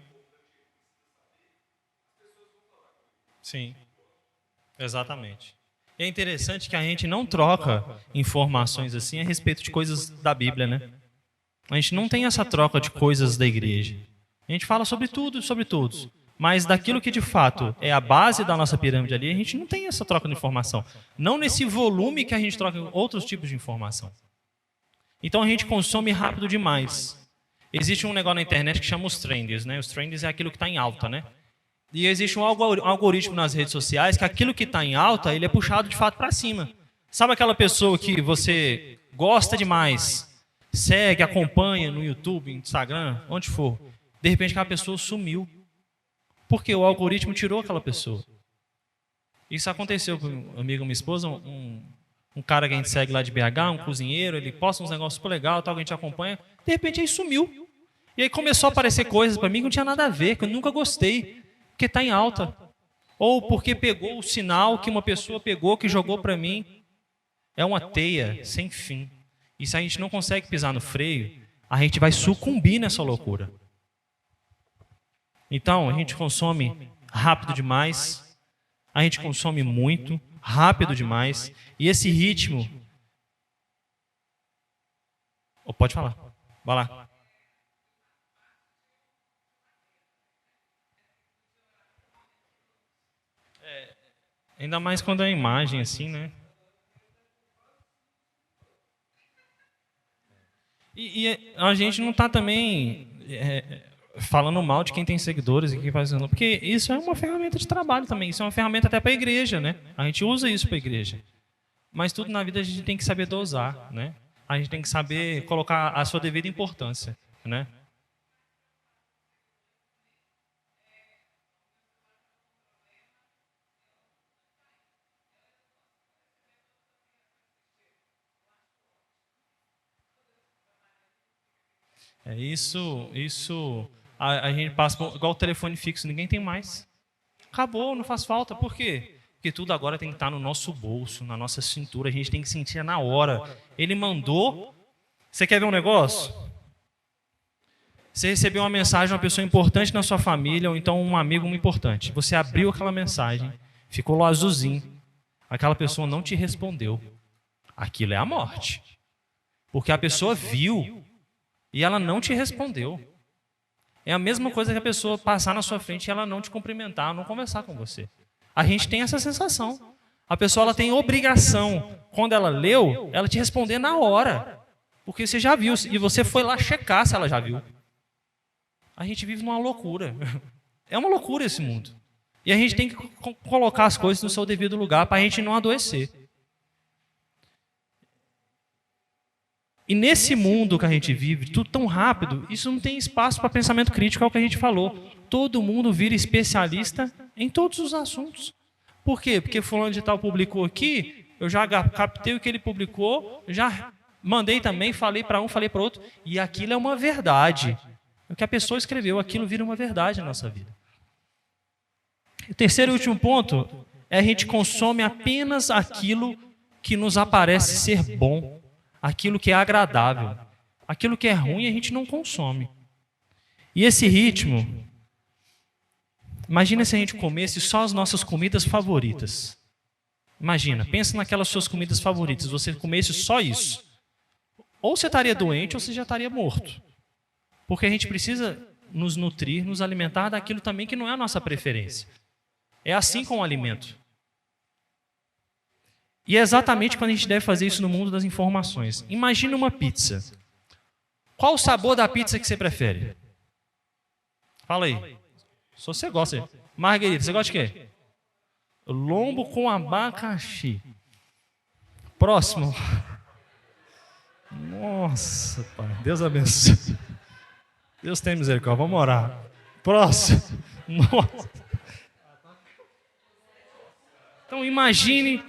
Sim. Exatamente. E é interessante que a gente não troca informações assim a respeito de coisas da Bíblia, né? A gente não tem essa troca de coisas da igreja. A gente fala sobre tudo e sobre todos. Mas daquilo que de fato é a base da nossa pirâmide ali, a gente não tem essa troca de informação. Não nesse volume que a gente troca outros tipos de informação. Então a gente consome rápido demais. Existe um negócio na internet que chama os trends, né? Os trends é aquilo que está em alta, né? E existe um algoritmo nas redes sociais que aquilo que está em alta, ele é puxado de fato para cima. Sabe aquela pessoa que você gosta demais, segue, acompanha no YouTube, no Instagram, onde for. De repente aquela pessoa sumiu. Porque o algoritmo tirou aquela pessoa. Isso aconteceu com um amigo, minha esposa, um cara que a gente segue lá de BH, um cozinheiro, ele posta uns negócios super legais, tal, que a gente acompanha. De repente ele sumiu. E aí começou a aparecer coisas para mim que não tinha nada a ver, que eu nunca gostei, porque está em alta. Ou porque pegou o sinal que uma pessoa pegou, que jogou para mim. É uma teia sem fim. E se a gente não consegue pisar no freio, a gente vai sucumbir nessa loucura. Então, a gente consome rápido demais, a gente consome muito, rápido demais, e esse ritmo... Oh, pode falar, vai lá. Ainda mais quando é imagem assim, né? E a gente não está também falando mal de quem tem seguidores e quem faz isso, porque isso é uma ferramenta de trabalho também, isso é uma ferramenta até para a igreja, né? A gente usa isso para a igreja. Mas tudo na vida a gente tem que saber dosar, né? A gente tem que saber colocar a sua devida importância, né? É isso a gente passa igual o telefone fixo, ninguém tem mais. Acabou, não faz falta. Por quê? Porque tudo agora tem que estar no nosso bolso, na nossa cintura, a gente tem que sentir na hora. Ele mandou. Você quer ver um negócio? Você recebeu uma mensagem de uma pessoa importante na sua família, ou então um amigo muito importante. Você abriu aquela mensagem, ficou lá azulzinho. Aquela pessoa não te respondeu. Aquilo é a morte. Porque a pessoa viu e ela não te respondeu. É a mesma coisa que a pessoa passar na sua frente e ela não te cumprimentar, não conversar com você. A gente tem essa sensação. A pessoa ela tem obrigação, quando ela leu, ela te responder na hora. Porque você já viu, e você foi lá checar se ela já viu. A gente vive numa loucura. É uma loucura esse mundo. E a gente tem que colocar as coisas no seu devido lugar para a gente não adoecer. E nesse mundo que a gente vive, tudo tão rápido, isso não tem espaço para pensamento crítico, é o que a gente falou. Todo mundo vira especialista em todos os assuntos. Por quê? Porque fulano de tal publicou aqui, eu já captei o que ele publicou, já mandei também, falei para um, falei para outro, e aquilo é uma verdade. O que a pessoa escreveu, aquilo vira uma verdade na nossa vida. O terceiro e último ponto é a gente consome apenas aquilo que nos aparece ser bom. Aquilo que é agradável. Aquilo que é ruim a gente não consome. E esse ritmo, imagina se a gente comesse só as nossas comidas favoritas. Imagina, pensa naquelas suas comidas favoritas, você comesse só isso. Ou você estaria doente ou você já estaria morto. Porque a gente precisa nos nutrir, nos alimentar daquilo também que não é a nossa preferência. É assim com o alimento. E é exatamente quando a gente deve fazer isso no mundo das informações. Imagina uma pizza. Qual o sabor da pizza que você prefere? Fala aí. Se você gosta. Marguerita, você gosta de quê? Lombo com abacaxi. Próximo. Nossa, pai. Deus abençoe. Deus tem misericórdia. Vamos orar. Próximo. Nossa. Então imagine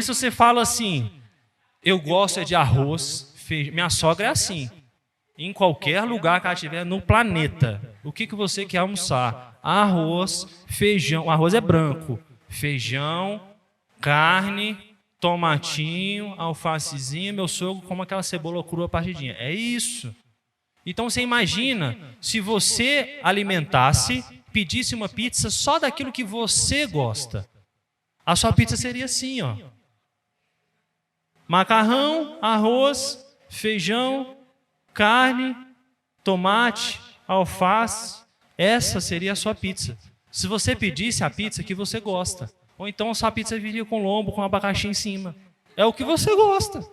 se você fala assim, eu gosto de arroz, minha sogra é assim. Em qualquer lugar que ela estiver no planeta, o que você quer almoçar? Arroz, feijão, o arroz é branco, feijão, carne, tomatinho, alfacezinha, meu sogro come aquela cebola crua partidinha. É isso. Então você imagina se você alimentasse, pedisse uma pizza só daquilo que você gosta. A sua pizza seria assim, ó. Macarrão, arroz, feijão, carne, tomate, alface. Essa seria a sua pizza. Se você pedisse a pizza que você gosta. Ou então a sua pizza viria com lombo, com abacaxi em cima. É o que você gosta.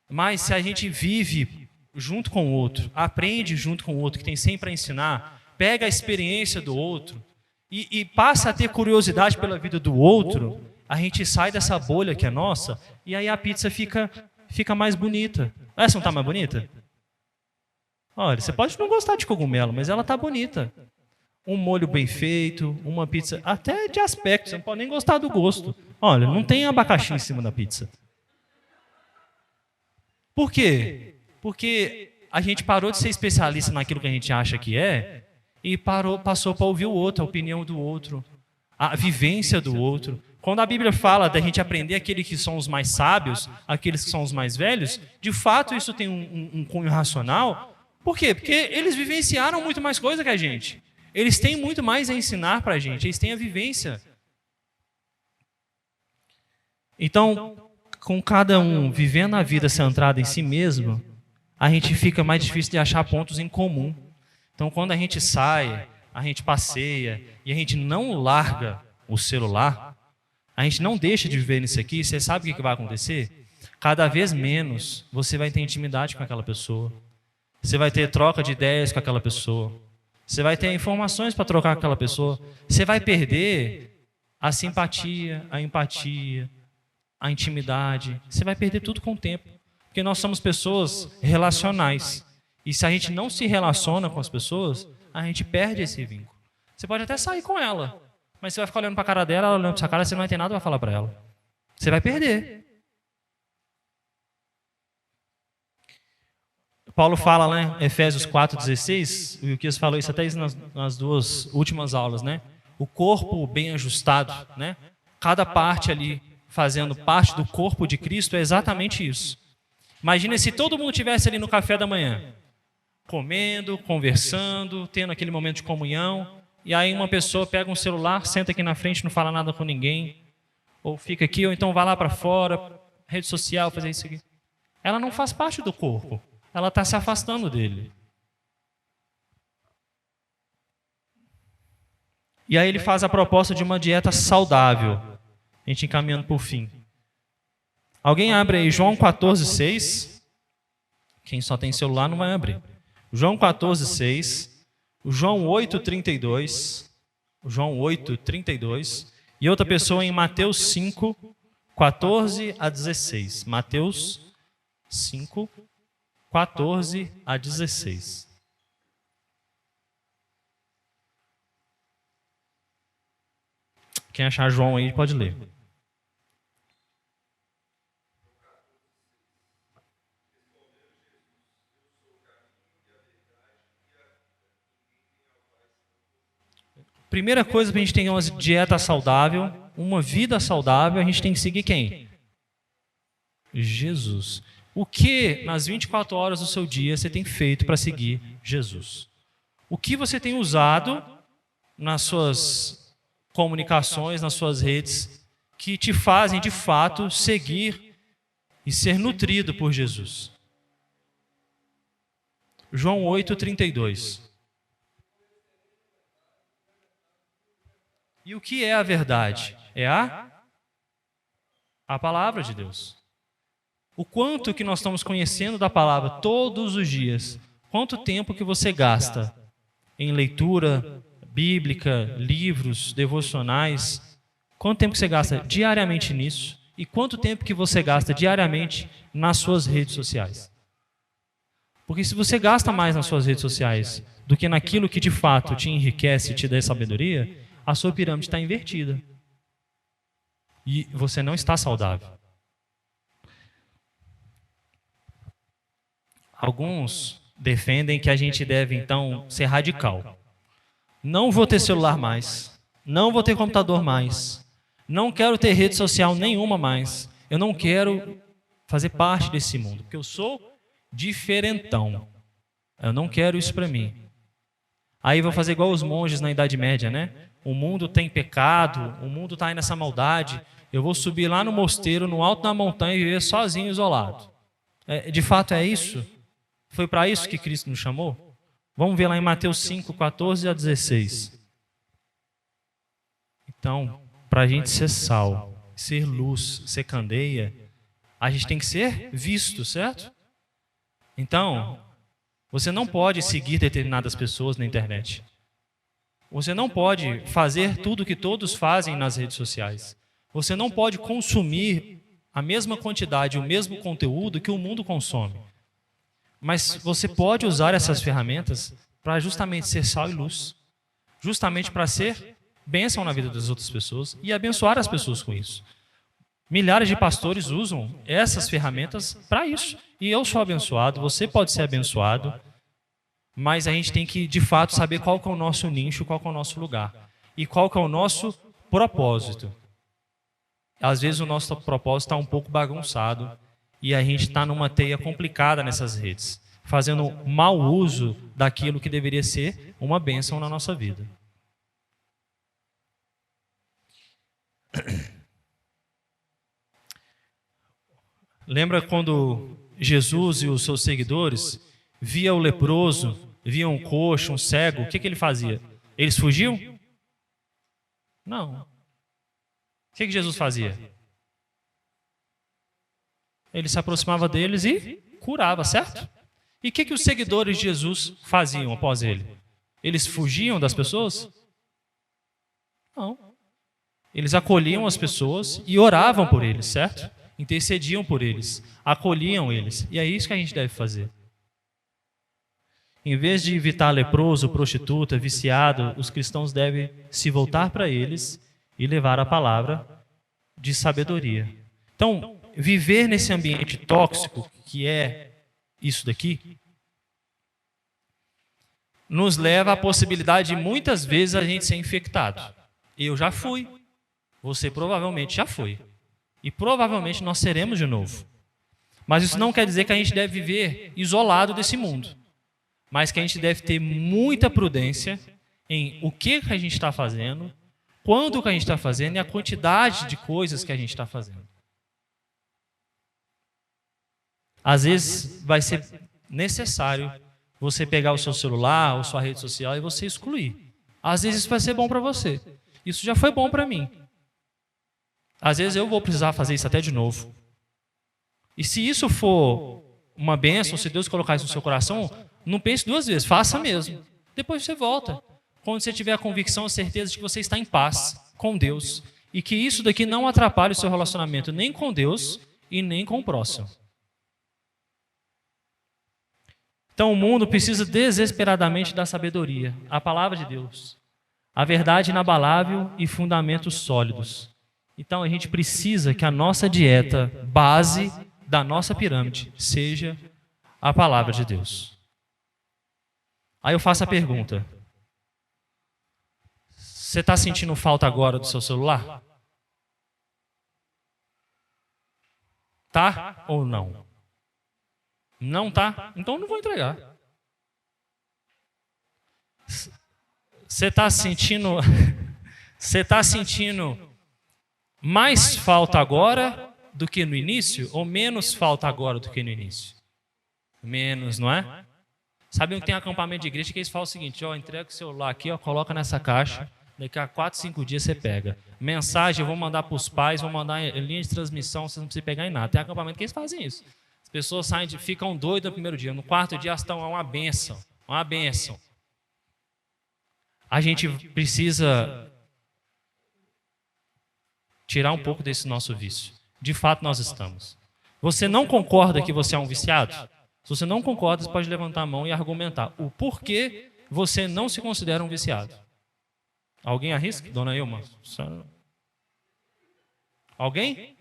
Mas se a gente vive junto com o outro, aprende junto com o outro, que tem sempre a ensinar, pega a experiência do outro e passa a ter curiosidade pela vida do outro, a gente sai dessa bolha que é nossa e aí a pizza fica mais bonita. Essa não está mais bonita? Olha, você pode não gostar de cogumelo, mas ela está bonita. Um molho bem feito, uma pizza, até de aspecto, você não pode nem gostar do gosto. Olha, não tem abacaxi em cima da pizza. Por quê? Porque a gente parou de ser especialista naquilo que a gente acha que é e passou para ouvir o outro, a opinião do outro, a vivência do outro. Quando a Bíblia fala da gente aprender aqueles que são os mais sábios, aqueles que são os mais velhos, de fato isso tem um cunho racional. Por quê? Porque eles vivenciaram muito mais coisa que a gente. Eles têm muito mais a ensinar para a gente, eles têm a vivência. Então, com cada um vivendo a vida centrada em si mesmo, a gente fica mais difícil de achar pontos em comum. Então, quando a gente sai, a gente passeia e a gente não larga o celular, a gente não deixa de viver nisso aqui, você sabe o que vai acontecer? Cada vez menos você vai ter intimidade com aquela pessoa. Você vai ter troca de ideias com aquela pessoa. Você vai ter informações para trocar com aquela pessoa. Você vai perder a simpatia, a empatia, a intimidade. Você vai perder tudo com o tempo. Porque nós somos pessoas relacionais. E se a gente não se relaciona com as pessoas, a gente perde esse vínculo. Você pode até sair com ela, mas você vai ficar olhando para a cara dela, ela olhando para sua cara, você não vai ter nada para falar para ela. Você vai perder. Paulo fala lá em Efésios 4,16, o Wilkias falou isso até nas duas últimas aulas, né? O corpo bem ajustado, né? Cada parte ali fazendo parte do corpo de Cristo é exatamente isso. Imagina se todo mundo estivesse ali no café da manhã, comendo, conversando, tendo aquele momento de comunhão, e aí uma pessoa pega um celular, senta aqui na frente, não fala nada com ninguém, ou fica aqui, ou então vai lá para fora, rede social, fazer isso aqui. Ela não faz parte do corpo. Ela está se afastando dele. E aí ele faz a proposta de uma dieta saudável. A gente encaminhando para o fim. Alguém abre aí João 14,6. Quem só tem celular não vai abrir. João 14,6. João 8,32. João 8,32. E outra pessoa em Mateus 5, 14 a 16. Mateus 5, 14 a 16. Quem achar João aí pode ler. Primeira coisa para a gente ter uma dieta saudável, uma vida saudável, a gente tem que seguir quem? Jesus. O que nas 24 horas do seu dia você tem feito para seguir Jesus? O que você tem usado nas suas comunicações, nas suas redes, que te fazem de fato seguir e ser nutrido por Jesus? João 8,32. E o que é a verdade? É a palavra de Deus. O quanto que nós estamos conhecendo da palavra todos os dias. Quanto tempo que você gasta em leitura bíblica, livros, devocionais. Quanto tempo que você gasta diariamente nisso? E quanto tempo que você gasta diariamente nas suas redes sociais? Porque se você gasta mais nas suas redes sociais do que naquilo que de fato te enriquece e te dá sabedoria, a sua pirâmide está invertida. E você não está saudável. Alguns defendem que a gente deve, então, ser radical. Não vou ter celular mais. Não vou ter computador mais. Não quero ter rede social nenhuma mais. Eu não quero fazer parte desse mundo, porque eu sou diferentão. Eu não quero isso para mim. Aí vou fazer igual os monges na Idade Média, né? O mundo tem pecado, o mundo está aí nessa maldade. Eu vou subir lá no mosteiro, no alto da montanha e viver sozinho, isolado. De fato é isso? Foi para isso que Cristo nos chamou? Vamos ver lá em Mateus 5, 14 a 16. Então, para a gente ser sal, ser luz, ser candeia, a gente tem que ser visto, certo? Então, você não pode seguir determinadas pessoas na internet. Você não pode fazer tudo o que todos fazem nas redes sociais. Você não pode consumir a mesma quantidade, o mesmo conteúdo que o mundo consome. Mas você pode usar essas ferramentas para justamente ser sal e luz. Justamente para ser bênção na vida das outras pessoas e abençoar as pessoas com isso. Milhares de pastores usam essas ferramentas para isso. E eu sou abençoado, você pode ser abençoado, mas a gente tem que, de fato, saber qual que é o nosso nicho, qual que é o nosso lugar. E qual que é o nosso propósito. Às vezes o nosso propósito está um pouco bagunçado e a gente está numa teia complicada nessas redes, fazendo mau uso daquilo que deveria ser uma bênção na nossa vida. Lembra quando Jesus e os seus seguidores via o leproso, via um coxo, um cego, o que ele fazia? Eles fugiam? Não. O que Jesus fazia? Ele se aproximava deles e curava, certo? E o que os seguidores de Jesus faziam após ele? Eles fugiam das pessoas? Não. Eles acolhiam as pessoas e oravam por eles, certo? Intercediam por eles, acolhiam eles. E é isso que a gente deve fazer. Em vez de evitar leproso, prostituta, viciado, os cristãos devem se voltar para eles e levar a palavra de sabedoria. Então, viver nesse ambiente tóxico, que é isso daqui, nos leva à possibilidade de muitas vezes a gente ser infectado. Eu já fui, você provavelmente já foi. E provavelmente nós seremos de novo. Mas isso não quer dizer que a gente deve viver isolado desse mundo. Mas que a gente deve ter muita prudência em o que a gente está fazendo, quando que a gente está fazendo e a quantidade de coisas que a gente está fazendo. Às vezes vai ser necessário você pegar o seu celular ou sua rede social e você excluir. Às vezes isso vai ser bom para você. Isso já foi bom para mim. Às vezes eu vou precisar fazer isso até de novo. E se isso for uma bênção, se Deus colocar isso no seu coração, não pense duas vezes, faça mesmo. Depois você volta. Quando você tiver a convicção, a certeza de que você está em paz com Deus e que isso daqui não atrapalhe o seu relacionamento nem com Deus e nem com o próximo. Então o mundo precisa desesperadamente da sabedoria, a palavra de Deus, a verdade inabalável e fundamentos sólidos. Então a gente precisa que a nossa dieta base da nossa pirâmide seja a palavra de Deus. Aí eu faço a pergunta: você está sentindo falta agora do seu celular? Tá ou não? Não tá? Então eu não vou entregar. Você está sentindo mais falta agora do que no início? Ou menos falta agora do que no início? Menos, não é? Sabe que tem acampamento de igreja que eles falam o seguinte: ó, entrega o celular aqui, ó, coloca nessa caixa, daqui a 4, 5 dias você pega. Mensagem eu vou mandar para os pais, vou mandar em linha de transmissão, vocês não precisam pegar em nada. Tem acampamento que eles fazem isso. As pessoas ficam doidas no primeiro dia, no quarto dia elas estão uma bênção, uma bênção. A gente precisa tirar um pouco desse nosso vício. De fato nós estamos. Você não concorda que você é um viciado? Se você não concorda, você pode levantar a mão e argumentar o porquê você não se considera um viciado. Alguém arrisca? Dona Ilma? Alguém?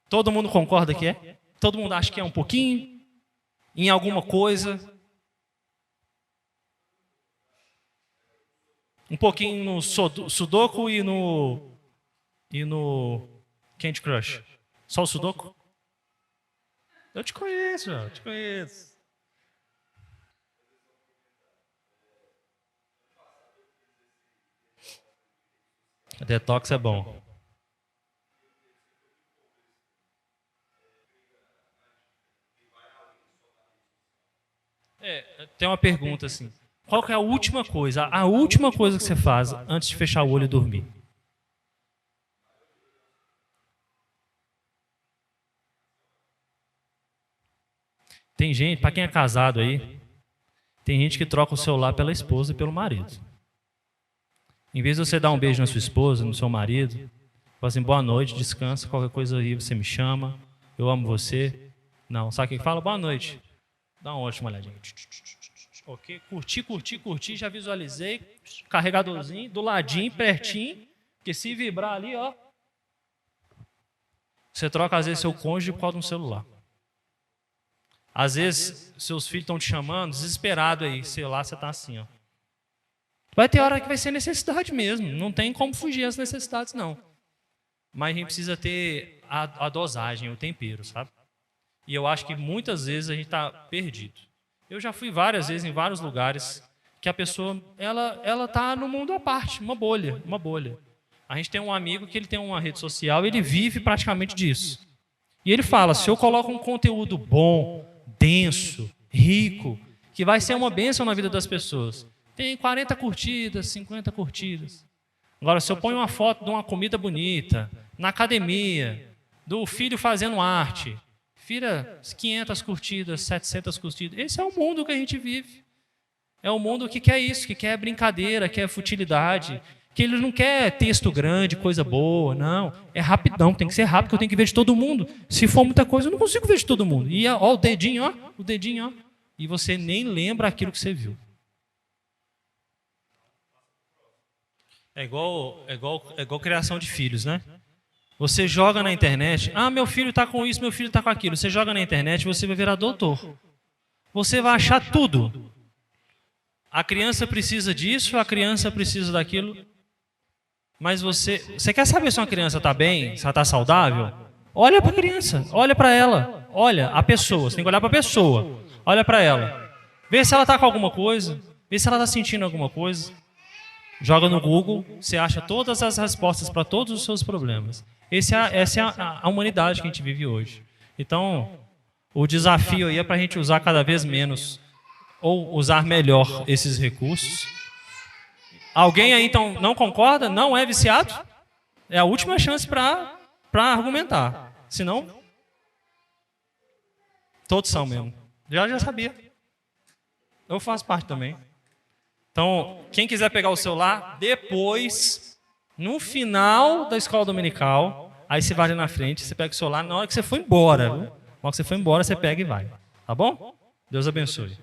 Todo mundo concorda que é? Todo mundo acha que é um pouquinho? Em alguma coisa? Um pouquinho no Sudoku e no Candy Crush. Só o Sudoku? Eu te conheço, eu te conheço. Detox é bom. Tem uma pergunta assim. Qual que é a última coisa que você faz antes de fechar o olho e dormir? Tem gente, para quem é casado aí, tem gente que troca o celular pela esposa e pelo marido. Em vez de você dar um beijo na sua esposa, no seu marido, fala assim, boa noite, descansa, qualquer coisa aí você me chama, eu amo você. Não, sabe quem fala? Boa noite. Dá uma ótima olhadinha. Ok, curti, já visualizei, carregadorzinho, do ladinho, pertinho, porque se vibrar ali, ó, você troca às vezes seu cônjuge por causa de um celular. Às vezes, seus filhos estão te chamando, desesperado aí, sei lá, você está assim, ó. Vai ter hora que vai ser necessidade mesmo, não tem como fugir das necessidades, não. Mas a gente precisa ter a dosagem, o tempero, sabe? E eu acho que muitas vezes a gente está perdido. Eu já fui várias vezes em vários lugares que a pessoa, ela está no mundo à parte, uma bolha. A gente tem um amigo que ele tem uma rede social e ele vive praticamente disso. E ele fala, se eu coloco um conteúdo bom, denso, rico, que vai ser uma bênção na vida das pessoas, tem 40 curtidas, 50 curtidas. Agora, se eu ponho uma foto de uma comida bonita, na academia, do filho fazendo arte, vira 500 curtidas, 700 curtidas. Esse é o mundo que a gente vive. É o mundo que quer isso, que quer brincadeira, quer futilidade, que ele não quer texto grande, coisa boa, não. É rapidão, tem que ser rápido, que eu tenho que ver de todo mundo. Se for muita coisa, eu não consigo ver de todo mundo. E ó, o dedinho, ó. E você nem lembra aquilo que você viu. É igual criação de filhos, né? Você joga na internet, meu filho está com isso, meu filho está com aquilo. Você joga na internet, você vai virar doutor. Você vai achar tudo. A criança precisa disso, a criança precisa daquilo. Mas você quer saber se uma criança está bem, se ela está saudável? Olha para a criança, olha para ela, olha a pessoa, você tem que olhar para a pessoa, olha para ela. Vê se ela está com alguma coisa, vê se ela está sentindo alguma coisa. Joga no Google, você acha todas as respostas para todos os seus problemas. Essa é a humanidade que a gente vive hoje. Então, o desafio aí é para a gente usar cada vez menos, ou usar melhor esses recursos. Alguém aí então não concorda? Não é viciado? É a última chance para argumentar. Senão, todos são mesmo. Já sabia. Eu faço parte também. Então, quem quiser pegar o celular, depois, no final da escola dominical, aí você vai ali na frente, você pega o celular, na hora que você for embora, viu? Na hora que você for embora, você pega e vai. Tá bom? Deus abençoe.